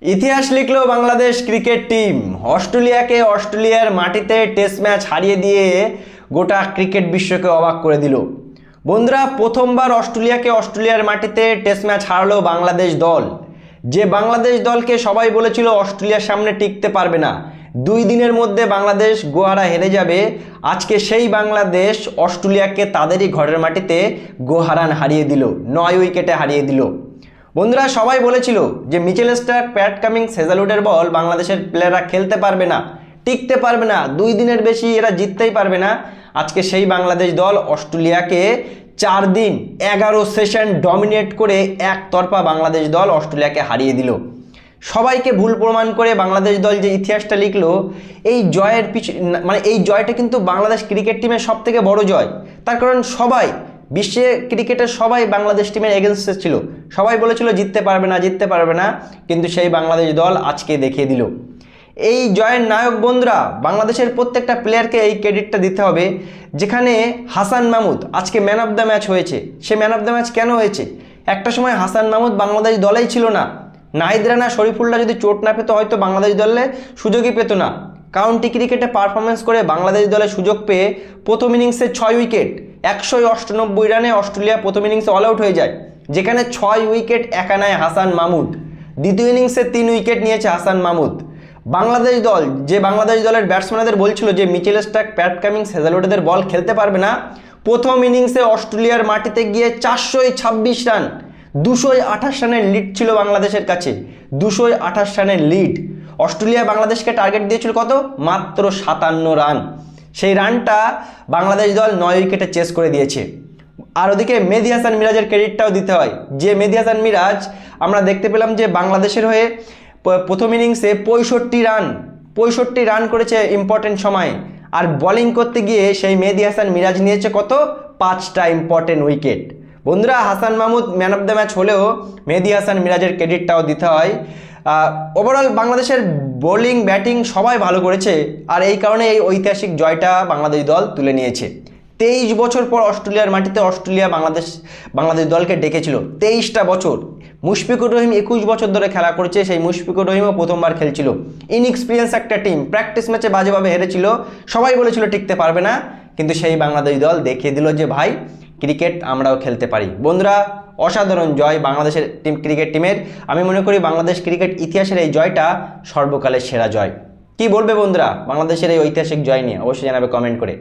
ইতিহাস লিখলো Bangladesh cricket team. অস্ট্রেলিয়ার মাটিতে টেস্ট ম্যাচ হারিয়ে দিয়ে গোটা ক্রিকেট বিশ্বকে অবাক করে দিল। বন্ধুরা, প্রথমবার অস্ট্রেলিয়ার মাটিতে টেস্ট ম্যাচ হারালো বাংলাদেশ দল। যে বাংলাদেশ দলকে সবাই বলেছিল অস্ট্রেলিয়ার সামনে টিকতে পারবে না, 2 দিনের মধ্যে বাংলাদেশ গোহারা হেরে যাবে, আজকে সেই বাংলাদেশ অস্ট্রেলিয়াকে তাদেরই ঘরের মাটিতে গোহারান হারিয়ে দিল, 9 উইকেটে হারিয়ে দিল। বন্ধুরা, সবাই বলেছিল যে মিচেল স্টার্ক, প্যাট কামিন্স, হেজালউডের বল বাংলাদেশের প্লেয়াররা খেলতে পারবে না, টিকতে পারবে না, 2 দিনের বেশি এরা জিততেই পারবে না। আজকে সেই বাংলাদেশ দল অস্ট্রেলিয়াকে 4 দিন 11 সেশন ডমিনেট করে একতরফা বাংলাদেশ দল অস্ট্রেলিয়াকে হারিয়ে দিল। সবাইকে ভুল প্রমাণ করে বাংলাদেশ দল যে ইতিহাসটা লিখলো, এই জয়ের এই জয়টা কিন্তু বাংলাদেশ ক্রিকেট টিমের সবথেকে বড় জয়। তার কারণ সবাই বিশ্বে ক্রিকেটের সবাই বাংলাদেশ টিমের এগেনস্টে ছিল, সবাই বলেছিল জিততে পারবে না, কিন্তু সেই বাংলাদেশ দল আজকে দেখিয়ে দিল। এই জয়ের নায়ক বন্ধুরা, বাংলাদেশের প্রত্যেকটা প্লেয়ারকে এই ক্রেডিটটা দিতে হবে। যেখানে হাসান মাহমুদ আজকে ম্যান অফ দ্য ম্যাচ হয়েছে, সে ম্যান অফ দ্য ম্যাচ কেন হয়েছে? একটা সময় হাসান মাহমুদ বাংলাদেশ দলেই ছিল না। নাহিদ রানা, শরীফুল্লাহ যদি চোট না পেতো হয়তো বাংলাদেশ দলে সুযোগই পেতো না। কাউন্টি ক্রিকেটে পারফরমেন্স করে বাংলাদেশ দলে সুযোগ পেয়ে প্রথম ইনিংসে 6 উইকেট, 198 রানে অস্ট্রেলিয়া প্রথম ইনিংসে অল আউট হয়ে যায়, যেখানে 6 উইকেট একা নেয় হাসান মাহমুদ। দ্বিতীয় ইনিংসে 3 উইকেট নিয়েছে হাসান মাহমুদ। বাংলাদেশ দল, যে বাংলাদেশ দলের ব্যাটসম্যানদের বলছিল যে মিচেল স্টার্ক, প্যাট কামিন্স, হেজালউডের বল খেলতে পারবে না, প্রথম ইনিংসে অস্ট্রেলিয়ার মাটিতে গিয়ে 426 রান, 228 রানের লিড ছিল বাংলাদেশের কাছে, 228 রানের লিড। অস্ট্রেলিয়া বাংলাদেশকে টার্গেট দিয়েছিল কত? মাত্র 57 রান। সেই রানটা বাংলাদেশ দল 9 উইকেটে চেস করে দিয়েছে। আর ওদিকে মেহেদী হাসান মিরাজের ক্রেডিটটাও দিতে হয়, যে মেহেদী হাসান মিরাজ আমরা দেখতে পেলাম যে বাংলাদেশের হয়ে প্রথম ইনিংসে 65 রান করেছে ইম্পর্টেন্ট সময়। আর বোলিং করতে গিয়ে সেই মেহেদী হাসান মিরাজ নিয়েছে কত? 5টা ইম্পর্টেন্ট উইকেট। বন্ধুরা, Hasan Mahmud man of the match হলেও মেহেদী হাসান মিরাজের ক্রেডিটটাও দিতে হয়। ওভারঅল বাংলাদেশের বোলিং, ব্যাটিং সবাই ভালো করেছে, আর এই কারণে এই ঐতিহাসিক জয়টা বাংলাদেশ দল তুলে নিয়েছে। 23 বছর পর অস্ট্রেলিয়ার মাটিতে অস্ট্রেলিয়া বাংলাদেশ দলকে ডেকেছিল। 23টা বছর। মুশফিকুর রহিম 21 বছর ধরে খেলা করেছে, সেই মুশফিকুর রহিমও প্রথমবার খেলছিল। ইনএক্সপিরিয়েন্স একটা টিম, প্র্যাকটিস ম্যাচে বাজেভাবে হেরেছিল, সবাই বলেছিল টিকতে পারবে না, কিন্তু সেই বাংলাদেশ দল দেখিয়ে দিল যে ভাই, ক্রিকেট আমরাও খেলতে পারি। বন্ধুরা, অসাধারণ জয় বাংলাদেশের ক্রিকেট টিমের। আমি মনে করি বাংলাদেশ ক্রিকেট ইতিহাসের এই জয়টা সর্বকালের সেরা জয়। কি বলবে বন্ধুরা বাংলাদেশের এই ঐতিহাসিক জয় নিয়ে? অবশ্যই জানাবে কমেন্ট করে।